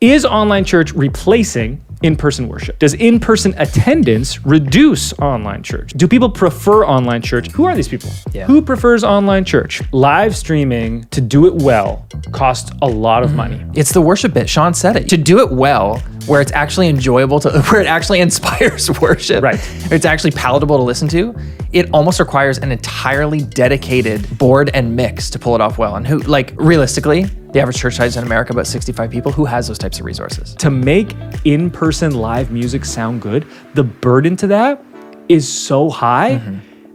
Is online church replacing in-person worship? Does in-person attendance reduce online church? Do people prefer online church? Who are these people? Yeah. Who prefers online church? Live streaming, to do it well, costs a lot of money. It's the worship bit. Sean said it. To do it well, where it's actually enjoyable where it actually inspires worship, Right. it's actually palatable to listen to, it almost requires an entirely dedicated board and mix to pull it off well. And who, like, realistically, the average church size in America, about 65 people, who has those types of resources? To make in-person live music sound good, the burden to that is so high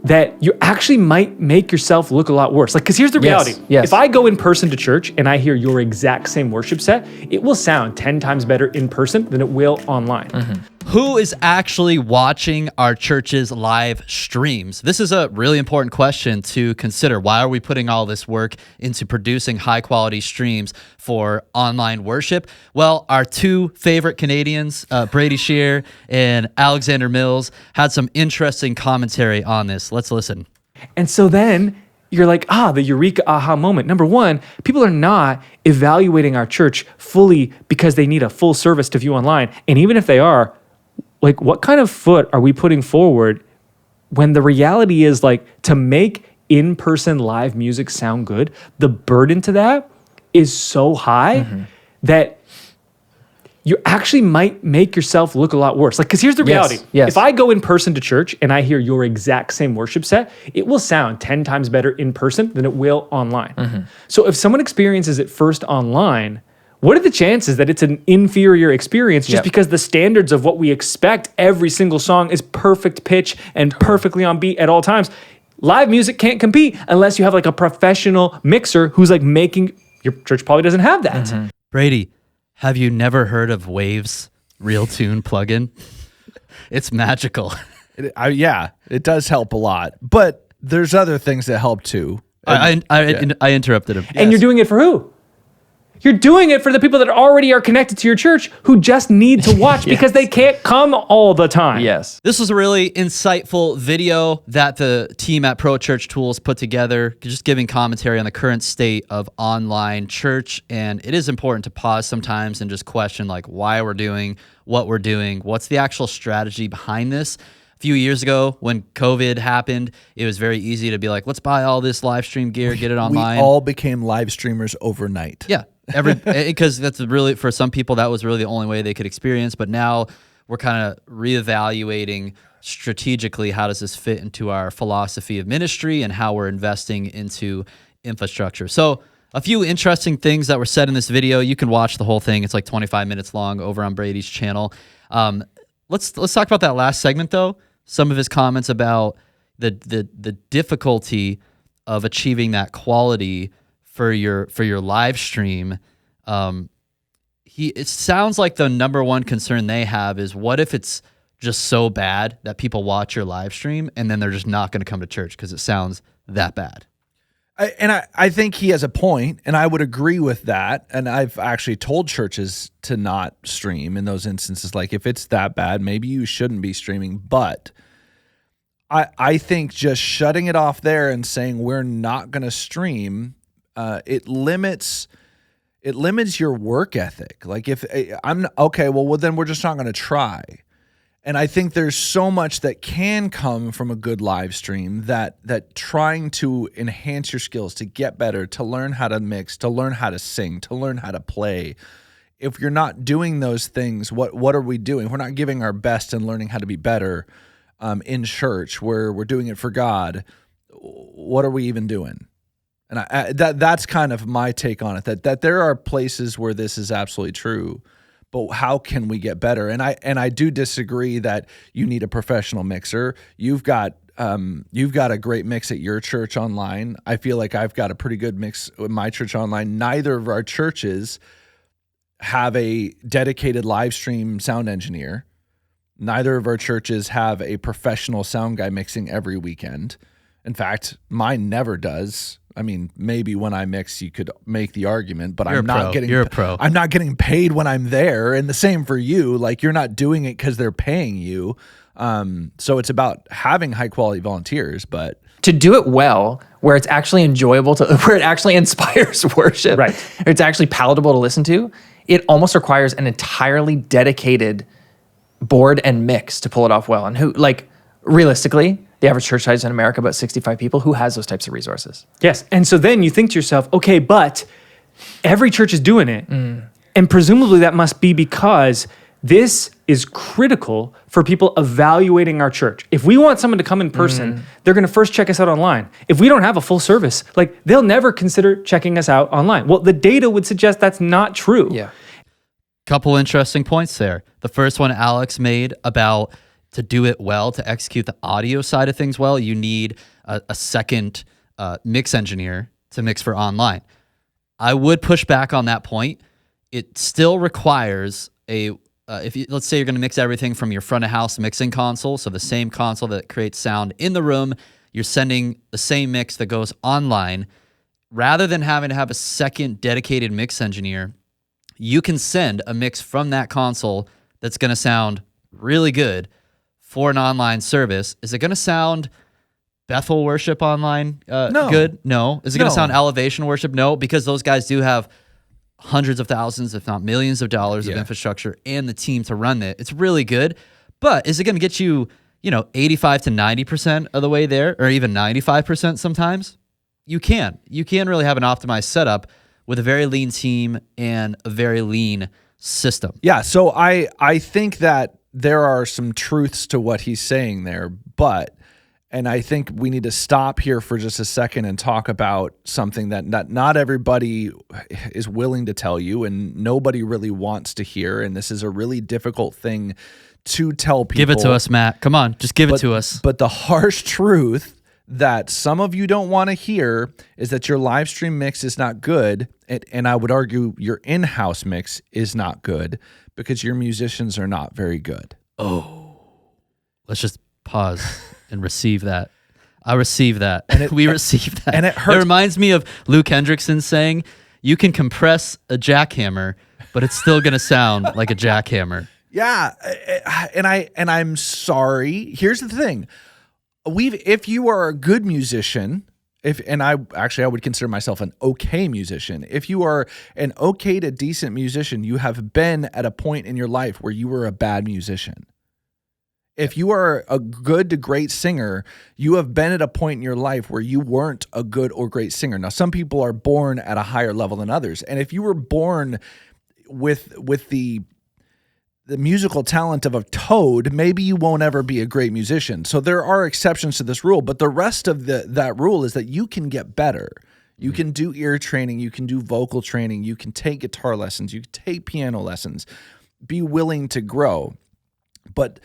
that you actually might make yourself look a lot worse. Like, because here's the reality. Yes. If I go in person to church and I hear your exact same worship set, it will sound 10 times better in person than it will online. Who is actually watching our church's live streams? This is a really important question to consider. Why are we putting all this work into producing high quality streams for online worship? Well, our two favorite Canadians, Brady Shear and Alexander Mills, had some interesting commentary on this. Let's listen. And so then you're like, the eureka aha moment. Number one, people are not evaluating our church fully because they need a full service to view online. And even if they are, like, what kind of foot are we putting forward when the reality is, like, to make in-person live music sound good, the burden to that is so high that you actually might make yourself look a lot worse. Like, because here's the reality. Yes. If I go in person to church and I hear your exact same worship set, it will sound 10 times better in person than it will online. So if someone experiences it first online, what are the chances that it's an inferior experience just because the standards of what we expect every single song is perfect pitch and perfectly on beat at all times? Live music can't compete unless you have like a professional mixer who's like making, your church probably doesn't have that. Brady, have you never heard of Wave's Real Tune plugin? It's magical. Yeah, it does help a lot, but there's other things that help too. I interrupted him. And you're doing it for who? You're doing it for the people that already are connected to your church who just need to watch because they can't come all the time. Yes. This was a really insightful video that the team at Pro Church Tools put together, just giving commentary on the current state of online church. And it is important to pause sometimes and just question, like, why we're doing what we're doing. What's the actual strategy behind this? A few years ago, when COVID happened, it was very easy to be like, let's buy all this live stream gear, get it online. We all became live streamers overnight. Yeah. Because that's really, for some people, that was really the only way they could experience. But now we're kind of reevaluating strategically, how does this fit into our philosophy of ministry and how we're investing into infrastructure. So a few interesting things that were said in this video. You can watch the whole thing. It's like 25 minutes long over on Brady's channel. Let's talk about that last segment, though. Some of his comments about the difficulty of achieving that quality for your live stream. It sounds like the number one concern they have is, what if it's just so bad that people watch your live stream and then they're just not going to come to church because it sounds that bad? I think he has a point, and I would agree with that. And I've actually told churches to not stream in those instances. Like, if it's that bad, maybe you shouldn't be streaming. But I think just shutting it off there and saying we're not going to stream, it limits your work ethic. Like, if I'm okay, well then we're just not going to try. And I think there's so much that can come from a good live stream, that trying to enhance your skills, to get better, to learn how to mix, to learn how to sing, to learn how to play. If you're not doing those things, what are we doing? We're not giving our best and learning how to be better in church, where we're doing it for God. What are we even doing? And that's kind of my take on it, that there are places where this is absolutely true. But how can we get better? And I do disagree that you need a professional mixer. You've got a great mix at your church online. I feel like I've got a pretty good mix with my church online. Neither of our churches have a dedicated live stream sound engineer. Neither of our churches have a professional sound guy mixing every weekend. In fact, mine never does. I mean, maybe when I mix, you could make the argument, but You're a pro. I'm not getting paid when I'm there, and the same for you. Like, you're not doing it because they're paying you. So it's about having high quality volunteers, but To do it well, where it's actually enjoyable where it actually inspires worship, right? It's actually palatable to listen to. it almost requires an entirely dedicated board and mix to pull it off well. And who, like, realistically, the average church size in America, about 65 people, who has those types of resources? Yes. And so then you think to yourself, okay, but every church is doing it. And presumably that must be because this is critical for people evaluating our church. If we want someone to come in person, they're going to first check us out online. If we don't have a full service, like, they'll never consider checking us out online. Well, the data would suggest that's not true. Yeah. Couple interesting points there. The first one Alex made about to do it well, to execute the audio side of things well, you need a second mix engineer to mix for online. I would push back on that point. It still requires let's say you're going to mix everything from your front of house mixing console, so the same console that creates sound in the room, you're sending the same mix that goes online. Rather than having to have a second dedicated mix engineer, you can send a mix from that console that's going to sound really good for an online service. Is it going to sound Bethel worship online good? No. Is it going to sound Elevation worship? No, because those guys do have hundreds of thousands, if not millions of dollars of infrastructure and the team to run it. It's really good. But is it going to get you, 85 to 90% of the way there, or even 95% sometimes? You can really have an optimized setup with a very lean team and a very lean system. Yeah, so I think that there are some truths to what he's saying there, and I think we need to stop here for just a second and talk about something that not everybody is willing to tell you and nobody really wants to hear, and this is a really difficult thing to tell people. Give it to us, Matt. Come on, just give it to us. But the harsh truth that some of you don't want to hear is that your live stream mix is not good, and I would argue your in-house mix is not good because your musicians are not very good. Oh, let's just pause and receive that. I receive that. We receive that. And it hurts. It reminds me of Luke Hendrickson saying, you can compress a jackhammer, but it's still going to sound like a jackhammer. Yeah, and I'm sorry. Here's the thing. If you are a good musician, I would consider myself an okay musician. If you are an okay to decent musician, you have been at a point in your life where you were a bad musician. If you are a good to great singer, you have been at a point in your life where you weren't a good or great singer. Now, some people are born at a higher level than others. And if you were born with the musical talent of a toad, maybe you won't ever be a great musician. So there are exceptions to this rule, but the rest of that rule is that you can get better. You can do ear training, you can do vocal training, you can take guitar lessons, you can take piano lessons. Be willing to grow. But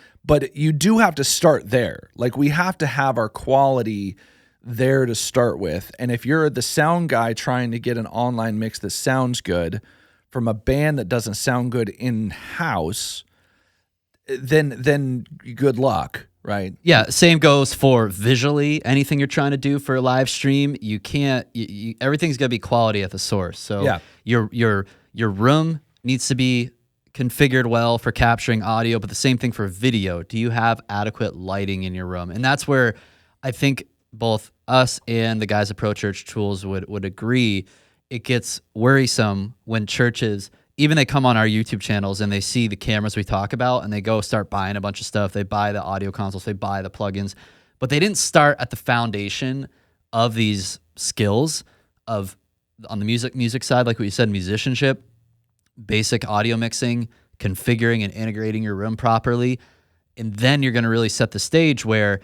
you do have to start there. Like, we have to have our quality there to start with. And if you're the sound guy trying to get an online mix that sounds good from a band that doesn't sound good in-house, then good luck, right? Yeah, same goes for visually. Anything you're trying to do for a live stream, you can't. Everything's got to be quality at the source. So your room needs to be configured well for capturing audio, but the same thing for video. Do you have adequate lighting in your room? And that's where I think both us and the guys at Pro Church Tools would agree. It gets worrisome when churches, even they come on our YouTube channels and they see the cameras we talk about and they go start buying a bunch of stuff. They buy the audio consoles, they buy the plugins, but they didn't start at the foundation of these skills of, on the music side, like what you said, musicianship, basic audio mixing, configuring and integrating your room properly. And then you're going to really set the stage where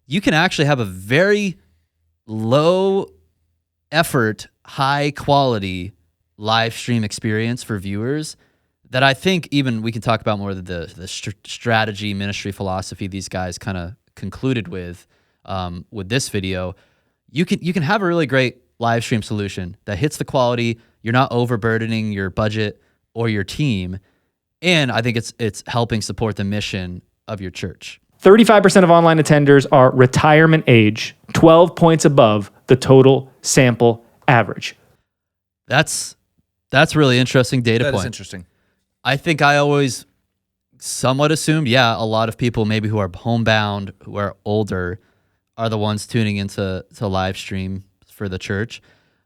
you can actually have a very low effort, high quality live stream experience for viewers that I think even we can talk about more of the strategy, ministry, philosophy these guys kind of concluded with this video. You can have a really great live stream solution that hits the quality. You're not overburdening your budget or your team, and I think it's helping support the mission of your church. 35% of online attenders are retirement age, 12 points above the total sample average. That's really interesting data point. That is interesting. I think I always somewhat assumed, a lot of people maybe who are homebound, who are older, are the ones tuning into live stream for the church.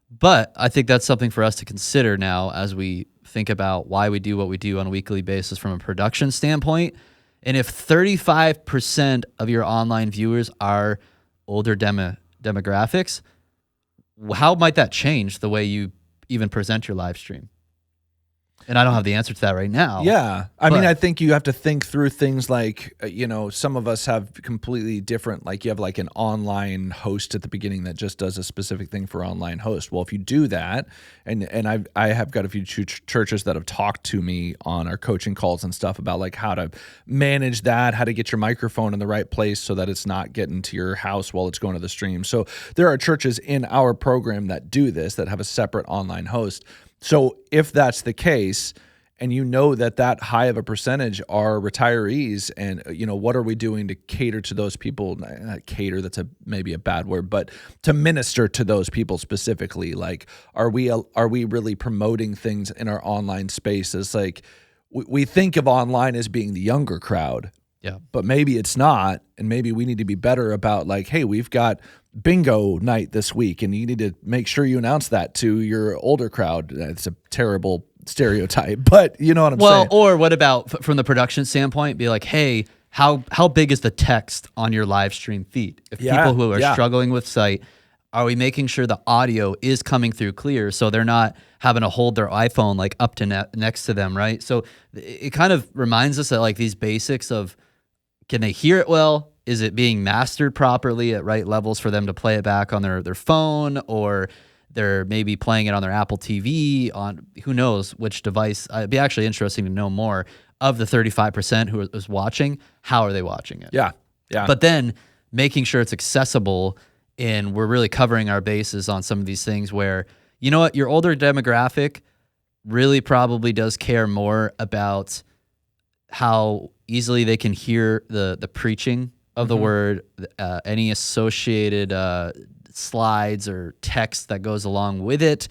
But I think that's something for us to consider now as we think about why we do what we do on a weekly basis from a production standpoint. And if 35% of your online viewers are older demographics, how might that change the way you even present your live stream? And I don't have the answer to that right now. Yeah. I mean, I think you have to think through things like, some of us have completely different, like you have like an online host at the beginning that just does a specific thing for online host. Well, if you do that, and I have got a few churches that have talked to me on our coaching calls and stuff about like how to manage that, how to get your microphone in the right place so that it's not getting to your house while it's going to the stream. So there are churches in our program that do this, that have a separate online host. So if that's the case, and that high of a percentage are retirees, and what are we doing to cater to those people? Not cater, that's maybe a bad word, but to minister to those people specifically. Like, are we really promoting things in our online space? As like we think of online as being the younger crowd, yeah, but maybe it's not, and maybe we need to be better about like, hey, we've got bingo night this week, and you need to make sure you announce that to your older crowd. It's a terrible stereotype, but you know what I'm saying. Well, or what about from the production standpoint, be like, hey, how big is the text on your live stream feed? If people who are struggling with sight, are we making sure the audio is coming through clear so they're not having to hold their iPhone like up to next to them, right? So it kind of reminds us that like these basics of, can they hear it well? Is it being mastered properly at right levels for them to play it back on their phone, or they're maybe playing it on their Apple TV, on who knows which device? It'd be actually interesting to know more of the 35% who is watching. How are they watching it? Yeah. But then making sure it's accessible, and we're really covering our bases on some of these things where, you know what, your older demographic really probably does care more about how easily they can hear the preaching of the word, any associated slides or text that goes along with it.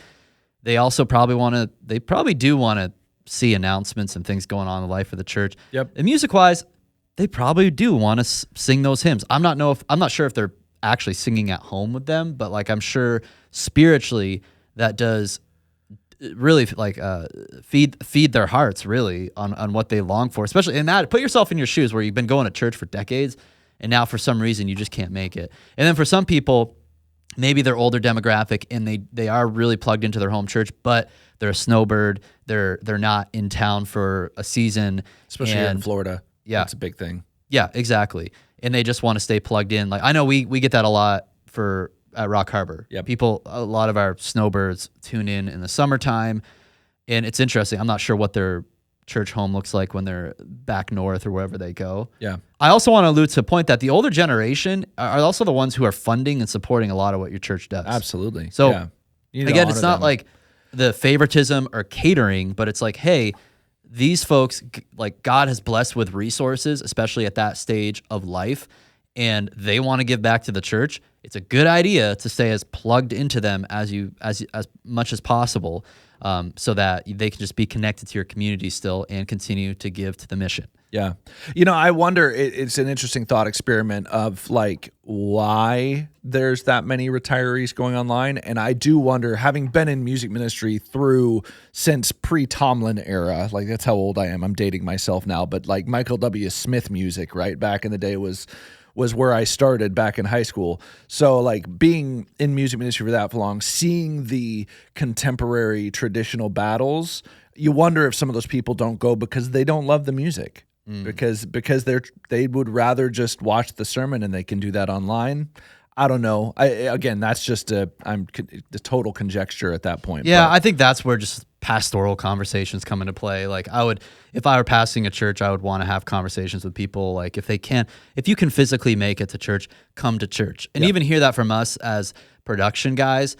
They also probably do want to see announcements and things going on in the life of the church. Yep. And music-wise, they probably do want to sing those hymns. I'm not sure if they're actually singing at home with them, but like I'm sure spiritually that does really like feed their hearts really on what they long for, especially in that. Put yourself in your shoes where you've been going to church for decades, and now for some reason you just can't make it. And then for some people, maybe they're older demographic and they are really plugged into their home church, but they're a snowbird. They're not in town for a season, especially here in Florida. Yeah, that's a big thing. Yeah, exactly. And they just want to stay plugged in. Like I know we get that a lot at Rock Harbor. Yep. A lot of our snowbirds tune in the summertime, and it's interesting. I'm not sure what their church home looks like when they're back north or wherever they go. Yeah. I also want to allude to a point that the older generation are also the ones who are funding and supporting a lot of what your church does. Absolutely. So yeah. Again, it's not like the favoritism or catering, but it's like, hey, these folks, like God has blessed with resources, especially at that stage of life, and they want to give back to the church. It's a good idea to stay as plugged into them as much as possible, so that they can just be connected to your community still and continue to give to the mission. Yeah. I wonder, it's an interesting thought experiment of like why there's that many retirees going online. And I do wonder, having been in music ministry since pre-Tomlin era, like that's how old I am. I'm dating myself now, but like Michael W. Smith music, right? Back in the day was where I started back in high school. So like being in music ministry for that long, seeing the contemporary traditional battles, you wonder if some of those people don't go because they don't love the music. Because they would rather just watch the sermon, and they can do that online. I don't know. That's just the total conjecture at that point. Yeah, I think that's where just pastoral conversations come into play. Like if I were pastoring a church, I would want to have conversations with people. Like if you can physically make it to church, come to church. And even hear that from us as production guys.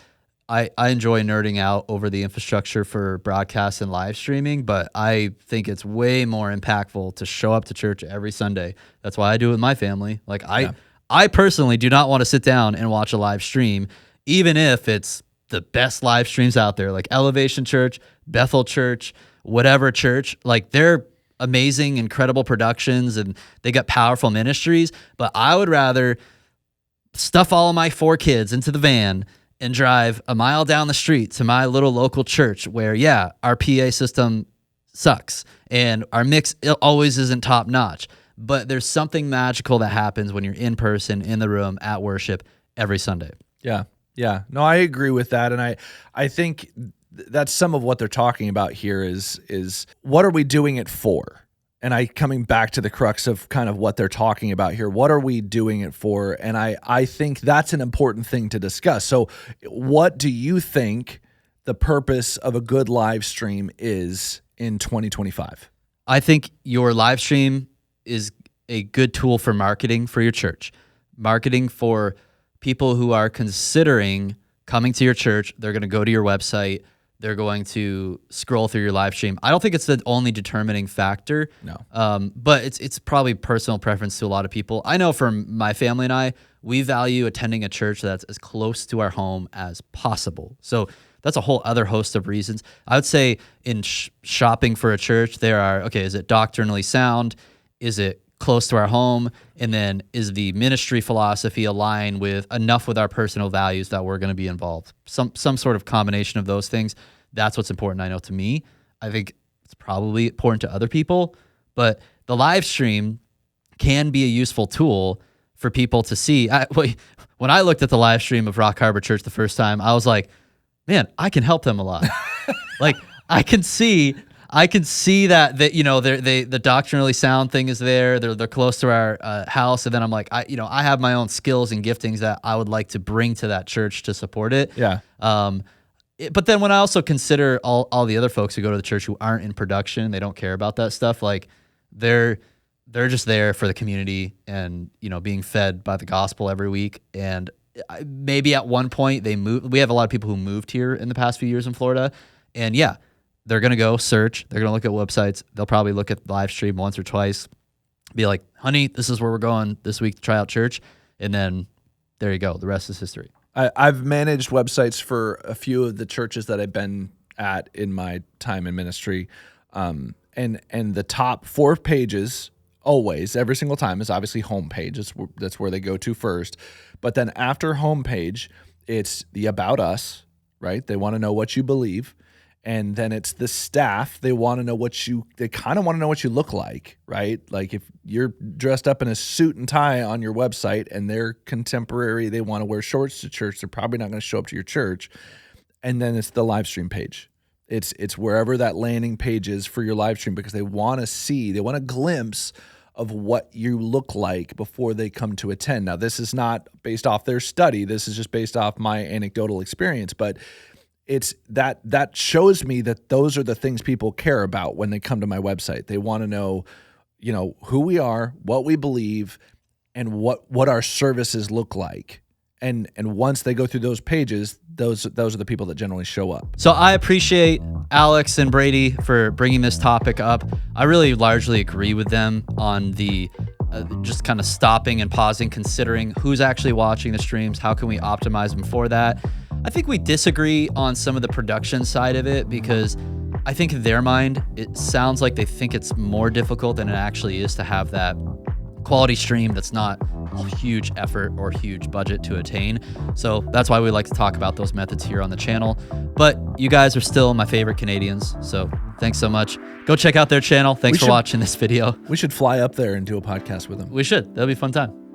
I enjoy nerding out over the infrastructure for broadcast and live streaming, but I think it's way more impactful to show up to church every Sunday. That's why I do it with my family. Like I personally do not want to sit down and watch a live stream, even if it's the best live streams out there, like Elevation Church, Bethel Church, whatever church. Like they're amazing, incredible productions, and they got powerful ministries, but I would rather stuff all of my 4 kids into the van and drive a mile down the street to my little local church where, yeah, our PA system sucks and our mix always isn't top notch. But there's something magical that happens when you're in person, in the room, at worship every Sunday. Yeah. Yeah. No, I agree with that. And I think that's some of what they're talking about here is what are we doing it for? And coming back to the crux of kind of what they're talking about here, what are we doing it for? And I think that's an important thing to discuss. So what do you think the purpose of a good live stream is in 2025? I think your live stream is a good tool for marketing for your church. Marketing for people who are considering coming to your church. They're going to go to your website. They're going to scroll through your live stream. I don't think it's the only determining factor. No. But it's probably personal preference to a lot of people. I know for my family and I, we value attending a church that's as close to our home as possible. So that's a whole other host of reasons. I would say in shopping for a church, there are, okay, is it doctrinally sound? Is it close to our home? And then is the ministry philosophy aligned with enough with our personal values that we're going to be involved? Some sort of combination of those things. That's what's important. I know to me, I think it's probably important to other people, but the live stream can be a useful tool for people to see. When I looked at the live stream of Rock Harbor Church the first time, I was like, man, I can help them a lot. Like I can see that you know the doctrinally sound thing is there. They're close to our house, and then I'm like, I have my own skills and giftings that I would like to bring to that church to support it. Yeah. But then when I also consider all the other folks who go to the church who aren't in production, they don't care about that stuff. Like they're just there for the community and being fed by the gospel every week. And maybe at one point they moved. We have a lot of people who moved here in the past few years in Florida, and yeah. They're going to go search. They're going to look at websites. They'll probably look at the live stream once or twice, be like, honey, this is where we're going this week to try out church. And then there you go. The rest is history. I've managed websites for a few of the churches that I've been at in my time in ministry. And the top 4 pages always, every single time, is obviously homepage. That's where they go to first. But then after homepage, it's the about us, right? They want to know what you believe. And then it's the staff. They want to know they kind of want to know what you look like, right? Like if you're dressed up in a suit and tie on your website and they're contemporary, they want to wear shorts to church, they're probably not going to show up to your church. And then it's the live stream page. It's wherever that landing page is for your live stream because they want a glimpse of what you look like before they come to attend. Now, this is not based off their study. This is just based off my anecdotal experience, but it's that shows me that those are the things people care about when they come to my website. They want to know, who we are, what we believe, and what our services look like. And once they go through those pages, those are the people that generally show up. So I appreciate Alex and Brady for bringing this topic up. I really largely agree with them on the just kind of stopping and pausing, considering who's actually watching the streams, how can we optimize them for that. I think we disagree on some of the production side of it because I think in their mind, it sounds like they think it's more difficult than it actually is to have that quality stream that's not a huge effort or huge budget to attain. So that's why we like to talk about those methods here on the channel. But you guys are still my favorite Canadians. So thanks so much. Go check out their channel. Thanks for watching this video. We should fly up there and do a podcast with them. We should. That'll be a fun time.